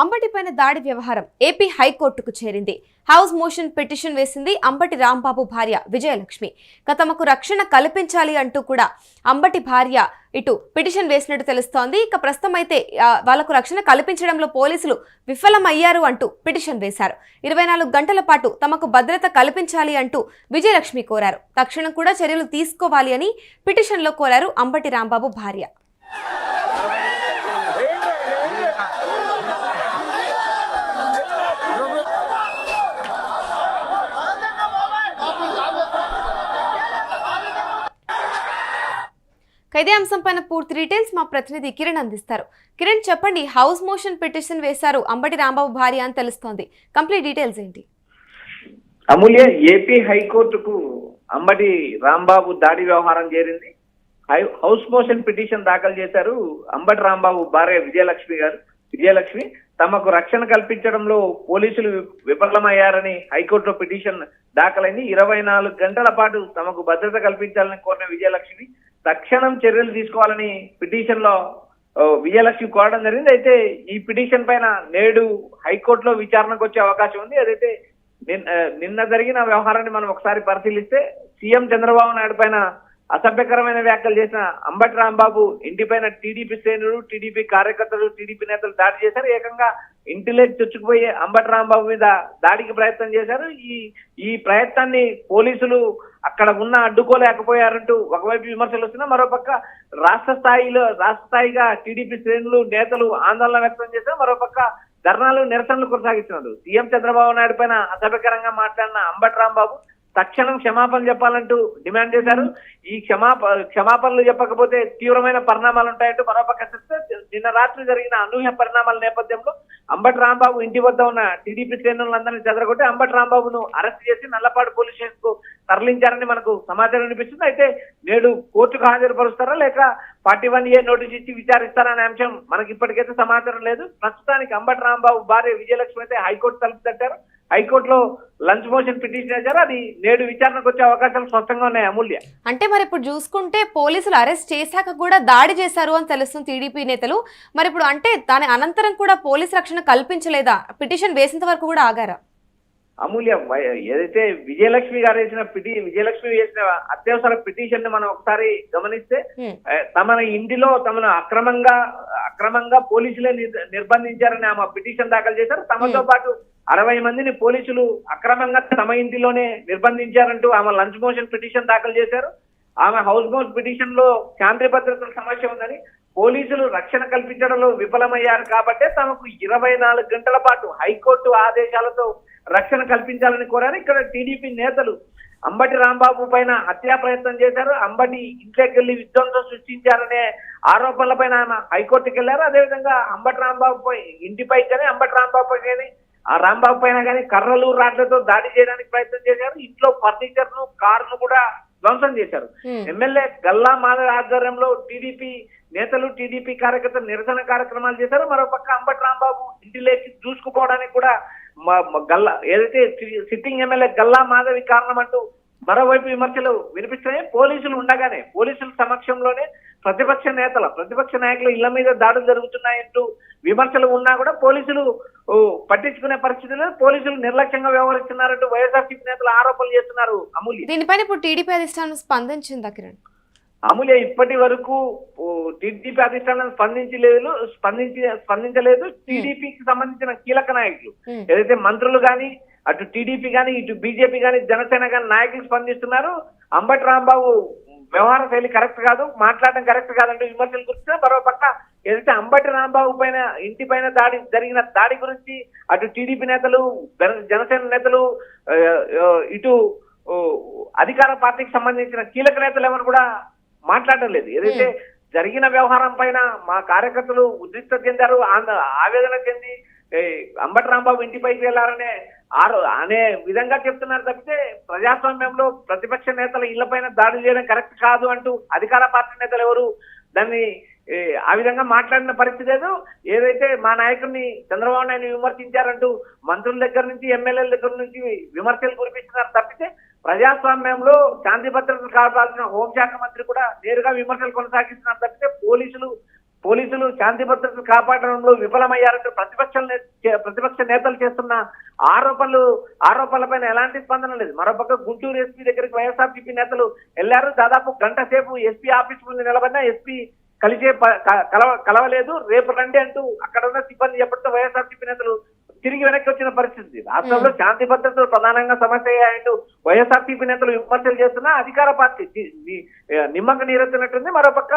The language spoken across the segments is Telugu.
అంబటిపైన దాడి వ్యవహారం ఏపీ హైకోర్టుకు చేరింది. హౌస్ మోషన్ పిటిషన్ వేసింది అంబటి రాంబాబు భార్య విజయలక్ష్మి. తమకు రక్షణ కల్పించాలి అంటూ కూడా అంబటి భార్య ఇటు పిటిషన్ వేసినట్టు తెలుస్తోంది. ప్రస్తుతం అయితే వాళ్లకు రక్షణ కల్పించడంలో పోలీసులు విఫలమయ్యారు అంటూ పిటిషన్ వేశారు. 24 గంటల పాటు తమకు భద్రత కల్పించాలి అంటూ విజయలక్ష్మి కోరారు. తక్షణం కూడా చర్యలు తీసుకోవాలి అని పిటిషన్లో కోరారు అంబటి రాంబాబు భార్య. ఇదే అంశంపైన పూర్తి డీటెయిల్స్ మా ప్రతినిధి కిరణ్ అందిస్తారు. కిరణ్, చెప్పండి, హౌస్ మోషన్ పిటిషన్ వేశారు అంబటి రాంబాబు భార్య అని తెలుస్తోంది. కంప్లీట్ డీటెయిల్స్ ఏంటి? అమూల్య, ఏపీ హైకోర్టుకు అంబటి రాంబాబు దాడి వ్యవహారం చేరింది. హౌస్ మోషన్ పిటిషన్ దాఖలు చేశారు అంబటి రాంబాబు భార్య విజయలక్ష్మి తమకు రక్షణ కల్పించడంలో పోలీసులు విఫలమయ్యారని హైకోర్టులో పిటిషన్ దాఖలైంది. 24 గంటల పాటు తమకు భద్రత కల్పించాలని కోరిన విజయలక్ష్మి తక్షణం చర్యలు తీసుకోవాలని పిటిషన్ లో విజయలక్ష్మి కోరడం జరిగింది. అయితే ఈ పిటిషన్ పైన నేడు హైకోర్టులో విచారణకు వచ్చే అవకాశం ఉంది. అదైతే నిన్న జరిగిన వ్యవహారాన్ని మనం ఒకసారి పరిశీలిస్తే సీఎం చంద్రబాబు నాయుడు పైన అసభ్యకరమైన వ్యాఖ్యలు చేసిన అంబటి రాంబాబు ఇంటిపైన టీడీపీ శ్రేణులు, టీడీపీ కార్యకర్తలు, టీడీపీ నేతలు దాడి చేశారు. ఏకంగా ఇంటిలోకి చొచ్చుకుపోయి అంబటి రాంబాబు మీద దాడికి ప్రయత్నం చేశారు. ఈ ప్రయత్నాన్ని పోలీసులు అక్కడ ఉన్న అడ్డుకోలేకపోయారంటూ ఒకవైపు విమర్శలు వస్తున్నా, మరోపక్క రాష్ట్ర స్థాయిగా టీడీపీ శ్రేణులు, నేతలు ఆందోళన వ్యక్తం చేశారు. మరోపక్క ధర్నాలు, నిరసనలు కొనసాగిస్తున్నారు. సీఎం చంద్రబాబు నాయుడు పైన అసభ్యకరంగా మాట్లాడిన అంబటి రాంబాబు తక్షణం క్షమాపణ చెప్పాలంటూ డిమాండ్ చేశారు. ఈ క్షమాపణలు చెప్పకపోతే తీవ్రమైన పరిణామాలు ఉంటాయంటూ మరోపక్క నిన్న రాత్రి జరిగిన అనూహ్య పరిణామాల నేపథ్యంలో అంబటి రాంబాబు ఇంటి వద్ద ఉన్న టీడీపీ శ్రేణులందరినీ చెదరగొట్టి అంబటి రాంబాబును అరెస్ట్ చేసి నల్లపాడు పోలీస్ స్టేషన్ కు తరలించారని మనకు సమాచారం వినిపిస్తుంది. అయితే నేడు కోర్టుకు హాజరుపరుస్తారా లేక 41A నోటీస్ ఇచ్చి విచారిస్తారనే అంశం మనకి ఇప్పటికైతే సమాచారం లేదు. ప్రస్తుతానికి అంబటి రాంబాబు భార్య విజయలక్ష్మి అయితే హైకోర్టు తలుపు తట్టారు. హైకోర్టులో లంచ్ మోషన్ పిటిషన్ వేశారు. అది నేడు విచారణకు వచ్చే అవకాశాలు స్పష్టంగా ఉన్నాయి. అమూల్య, అంటే మరి ఇప్పుడు చూసుకుంటే పోలీసులు అరెస్ట్ చేశాక కూడా దాడి చేశారు అని తెలుస్తుంది టీడీపీ నేతలు. మరి ఇప్పుడు అంటే దాని అనంతరం కూడా పోలీసు రక్షణ కల్పించలేదా? పిటిషన్ వేసేంత వరకు కూడా ఆగారా? అమూల్య, ఏదైతే విజయలక్ష్మి వేసిన అత్యవసర పిటిషన్ ని మనం ఒకసారి గమనిస్తే తమ ఇంటిలో తమను అక్రమంగా పోలీసులే నిర్బంధించారని ఆమె పిటిషన్ దాఖలు చేశారు. తమతో పాటు 60 మందిని పోలీసులు అక్రమంగా తమ ఇంటిలోనే నిర్బంధించారంటూ ఆమె లంచ్ మోషన్ పిటిషన్ దాఖలు చేశారు. ఆమె హౌస్ మోషన్ పిటిషన్ లో శాంతి భద్రతల సమస్య ఉందని, పోలీసులు రక్షణ కల్పించడంలో విఫలమయ్యారు కాబట్టే తమకు 24 గంటల పాటు హైకోర్టు ఆదేశాలతో రక్షణ కల్పించాలని కోరారు. ఇక్కడ టీడీపీ నేతలు అంబటి రాంబాబు పైన హత్యా ప్రయత్నం చేశారు. అంబటి ఇంట్లోకి వెళ్లి విధ్వంసం సృష్టించారనే ఆరోపణల పైన ఆమె హైకోర్టుకి వెళ్లారు. అదేవిధంగా అంబటి రాంబాబు ఇంటిపై కానీ అంబటి రాంబాబు పై కానీ ఆ రాంబాబు పైన కానీ కర్రలు, రాడ్లతో దాడి చేయడానికి ప్రయత్నం చేశారు. ఇంట్లో ఫర్నిచర్ ను, కారును కూడా ధ్వంసం చేశారు. ఎమ్మెల్యే గల్లా మాధవ్ ఆధ్వర్యంలో టీడీపీ నేతలు, టీడీపీ కార్యకర్తలు నిరసన కార్యక్రమాలు చేశారు. మరోపక్క అంబటి రాంబాబు ఇంటిలోకి దూసుకుపోవడానికి కూడా ఏదైతే సిట్టింగ్ ఎమ్మెల్యే గల్లా మాధవి కారణం అంటూ మరోవైపు విమర్శలు వినిపిస్తున్నాయి. పోలీసులు ఉండగానే, పోలీసుల సమక్షంలోనే ప్రతిపక్ష నాయకుల ఇళ్ల మీద దాడులు జరుగుతున్నాయంటూ విమర్శలు ఉన్నా కూడా పోలీసులు పట్టించుకునే పరిస్థితి లేదు. పోలీసులు నిర్లక్ష్యంగా వ్యవహరిస్తున్నారంటూ వైఎస్ఆర్సీపీ నేతలు ఆరోపణలు చేస్తున్నారు. అమూల్య, దీనిపైన ఇప్పుడు టీడీపీ అధిష్టానం స్పందించిందా కిరణ్? అమూల్య, ఇప్పటి వరకు టీడీపీ అధిష్టానం స్పందించలేదు. టీడీపీకి సంబంధించిన కీలక నాయకులు ఏదైతే మంత్రులు గాని, అటు టీడీపీ గాని, ఇటు బీజేపీ గాని, జనసేన గాని నాయకులు స్పందిస్తున్నారు. అంబటి రాంబాబు వ్యవహార శైలి కరెక్ట్ కాదు, మాట్లాడడం కరెక్ట్ కాదంటూ విమర్శలు గుర్తున్నారు. మరోపక్క ఏదైతే అంబటి రాంబాబు పైన ఇంటిపైన జరిగిన దాడి గురించి అటు టీడీపీ నేతలు, జనసేన నేతలు, ఇటు అధికార పార్టీకి సంబంధించిన కీలక నేతలు ఎవరు కూడా మాట్లాడటం లేదు. ఏదైతే జరిగిన వ్యవహారం పైన మా కార్యకర్తలు ఉద్రిక్తత చెందారు, ఆవేదన చెంది అంబటి రాంబాబు ఇంటిపైకి వెళ్లారనే అనే విధంగా చెప్తున్నారు తప్పితే ప్రజాస్వామ్యంలో ప్రతిపక్ష నేతల ఇళ్లపైన దాడి చేయడం కరెక్ట్ కాదు అంటూ అధికార పార్టీ నేతలు ఎవరు దాన్ని ఆ విధంగా మాట్లాడిన పరిస్థితి లేదు. ఏదైతే మా నాయకుడిని చంద్రబాబు నాయుడు విమర్శించారంటూ మంత్రుల దగ్గర నుంచి, ఎమ్మెల్యేల దగ్గర నుంచి విమర్శలు కురిపిస్తున్నారు తప్పితే ప్రజాస్వామ్యంలో శాంతి భద్రతలు కావాల్సిన హోంశాఖ మంత్రి కూడా నేరుగా విమర్శలు కొనసాగిస్తున్నారు తప్పితే పోలీసులు పోలీసులు శాంతి భద్రతలు కాపాడడంలో విఫలమయ్యారంటూ ప్రతిపక్ష నేతలు చేస్తున్న ఆరోపణలపైన ఎలాంటి స్పందన లేదు. మరోపక్క గుంటూరు ఎస్పీ దగ్గరికి వైఎస్ఆర్సీపీ నేతలు వెళ్లారు. దాదాపు గంట సేపు ఎస్పీ ఆఫీస్ ముందు నిలబడినా ఎస్పీ కలవలేదు. రేపు రండి అంటూ అక్కడ ఉన్న సిబ్బంది చెప్పడంతో వైఎస్ఆర్సీపీ నేతలు తిరిగి వెనక్కి వచ్చిన పరిస్థితి. రాష్ట్రంలో శాంతి భద్రతలు ప్రధానంగా సమస్య అయ్యాయంటూ వైఎస్ఆర్సీపీ నేతలు విమర్శలు చేస్తున్నా అధికార పార్టీ నిమ్మక నీరెత్తినట్టుంది. మరోపక్క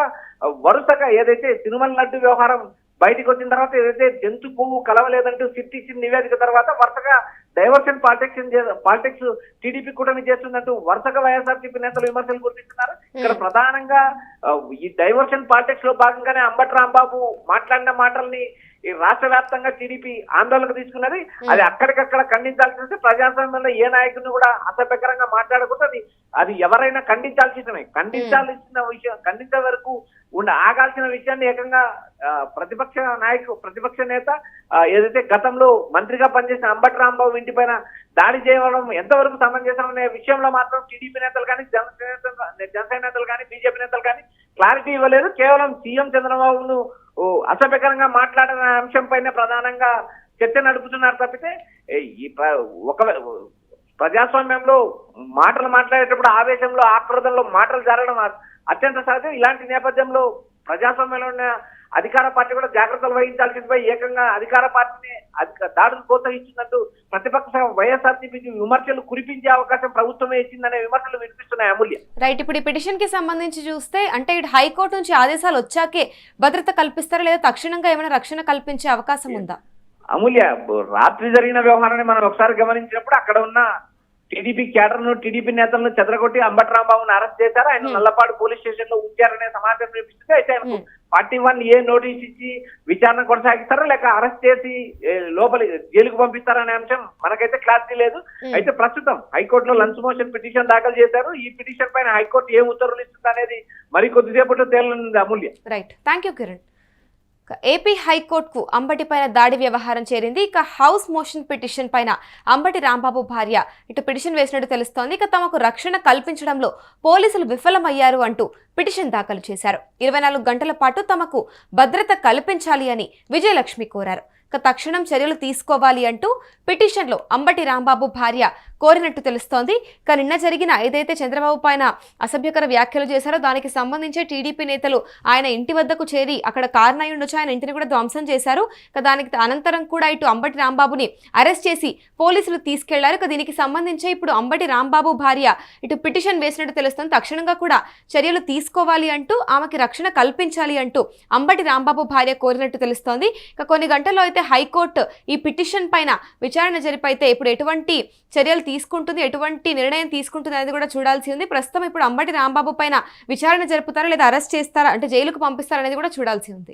వరుసగా ఏదైతే తిరుమల లడ్డు వ్యవహారం బయటకు వచ్చిన తర్వాత ఏదైతే జంతు పువ్వు కలవలేదంటూ సిట్ ఇచ్చిన నివేదిక తర్వాత వరుసగా డైవర్షన్ పాలిటిక్స్ టీడీపీ కూటమి చేస్తుందంటూ వరుసగా వైఎస్ఆర్సీపీ నేతలు విమర్శలు గుర్తిస్తున్నారు. ఇక్కడ ప్రధానంగా ఈ డైవర్షన్ పాలిటిక్స్ లో భాగంగానే అంబటి రాంబాబు మాట్లాడిన మాటల్ని ఈ రాష్ట్ర వ్యాప్తంగా టీడీపీ ఆందోళనకు తీసుకున్నది. అది అక్కడికక్కడ ఖండించాల్సి ప్రజాస్వామ్యంలో ఏ నాయకుడిని కూడా అసభ్యకరంగా మాట్లాడకుండా అది ఎవరైనా ఖండించాల్సిన ఖండించే వరకు ఆగాల్సిన విషయాన్ని ఏకంగా ప్రతిపక్ష నేత ఏదైతే గతంలో మంత్రిగా పనిచేసిన అంబటి రాంబాబు ఇంటిపైన దాడి చేయడం ఎంతవరకు సమంజసం అనే విషయంలో మాత్రం టీడీపీ నేతలు కానీ జనసేన నేతలు కానీ బీజేపీ నేతలు కానీ క్లారిటీ ఇవ్వలేదు. కేవలం సీఎం చంద్రబాబును అసభ్యకరంగా మాట్లాడిన అంశంపైనే ప్రధానంగా చర్చ నడుపుతున్నారు తప్పితే ఒక ప్రజాస్వామ్యంలో మాటలు మాట్లాడేటప్పుడు ఆవేశంలో ఆక్రోధంలో మాటలు జరగడం అత్యంత సహజం. ఇలాంటి నేపథ్యంలో ప్రజాస్వామ్యంలో ఉన్న అధికార పార్టీ కూడా జాగ్రత్తలు వహించాల్సిందిపై ఏకంగా అధికార పార్టీని దాడులు ప్రోత్సహించినట్టు ప్రతిపక్ష వైఎస్ఆర్సీపీకి విమర్శలు కురిపించే అవకాశం ప్రభుత్వమే ఇచ్చిందనే విమర్శలు వినిపిస్తున్నాయి. అమూల్య, రైట్. ఇప్పుడు ఈ పిటిషన్ కి సంబంధించి చూస్తే అంటే ఇటు హైకోర్టు నుంచి ఆదేశాలు వచ్చాకే భద్రత కల్పిస్తారా లేదా తక్షణంగా ఏమైనా రక్షణ కల్పించే అవకాశం ఉందా? అమూల్య, రాత్రి జరిగిన వ్యవహారాన్ని మనం ఒకసారి గమనించినప్పుడు అక్కడ ఉన్న టీడీపీ క్యాడర్ను టీడీపీ నేతలను చెదరగొట్టి అంబటి రాంబాబును అరెస్ట్ చేశారు. ఆయన నల్లపాడు పోలీస్ స్టేషన్ లో ఉంచారనే సమాచారం వినిపిస్తుంది. అయితే ఆయనకు 41A నోటీస్ ఇచ్చి విచారణ కొనసాగిస్తారా లేక అరెస్ట్ చేసి లోపలి జైలుకు పంపిస్తారనే అంశం మనకైతే క్లారిటీ లేదు. అయితే ప్రస్తుతం హైకోర్టులో లంచ్ మోషన్ పిటిషన్ దాఖలు చేశారు. ఈ పిటిషన్ పైన హైకోర్టు ఏం ఉత్తర్వులు ఇస్తుంది అనేది మరి కొద్దిసేపట్లో తేలనుంది. Amulya, right. Thank you Kiran. AP హైకోర్టుకు అంబటి పైన దాడి వ్యవహారం చేరింది. ఇక హౌస్ మోషన్ పిటిషన్ పైన అంబటి రాంబాబు భార్య ఇటు పిటిషన్ వేసినట్టు తెలుస్తోంది. ఇక తమకు రక్షణ కల్పించడంలో పోలీసులు విఫలమయ్యారు అంటూ పిటిషన్ దాఖలు చేశారు. 24 గంటల పాటు తమకు భద్రత కల్పించాలి అని విజయలక్ష్మి కోరారు. ఇక తక్షణం చర్యలు తీసుకోవాలి అంటూ పిటిషన్లో అంబటి రాంబాబు భార్య కోరినట్టు తెలుస్తోంది. ఇక నిన్న జరిగిన ఏదైతే చంద్రబాబు పైన అసభ్యకర వ్యాఖ్యలు చేశారో దానికి సంబంధించి టీడీపీ నేతలు ఆయన ఇంటి వద్దకు చేరి అక్కడ కారణం ఉండొచ్చు ఆయన ఇంటిని కూడా ధ్వంసం చేశారు. ఇక దానికి అనంతరం కూడా ఇటు అంబటి రాంబాబుని అరెస్ట్ చేసి పోలీసులు తీసుకెళ్లారు. ఇక దీనికి సంబంధించి ఇప్పుడు అంబటి రాంబాబు భార్య ఇటు పిటిషన్ వేసినట్టు తెలుస్తోంది. తక్షణంగా కూడా చర్యలు తీసుకోవాలి అంటూ ఆమెకి రక్షణ కల్పించాలి అంటూ అంబటి రాంబాబు భార్య కోరినట్టు తెలుస్తోంది. ఇక కొన్ని గంటల్లో అయితే హైకోర్టు ఈ పిటిషన్ పైన విచారణ జరిపైతే ఇప్పుడు ఎటువంటి చర్యలు తీసుకుంటుంది, ఎటువంటి నిర్ణయం తీసుకుంటుంది అనేది కూడా చూడాల్సి ఉంది. ప్రస్తుతం ఇప్పుడు అంబటి రాంబాబు పైన విచారణ జరుపుతారా లేదా అరెస్ట్ చేస్తారా అంటే జైలుకు పంపిస్తారా అనేది కూడా చూడాల్సి ఉంది.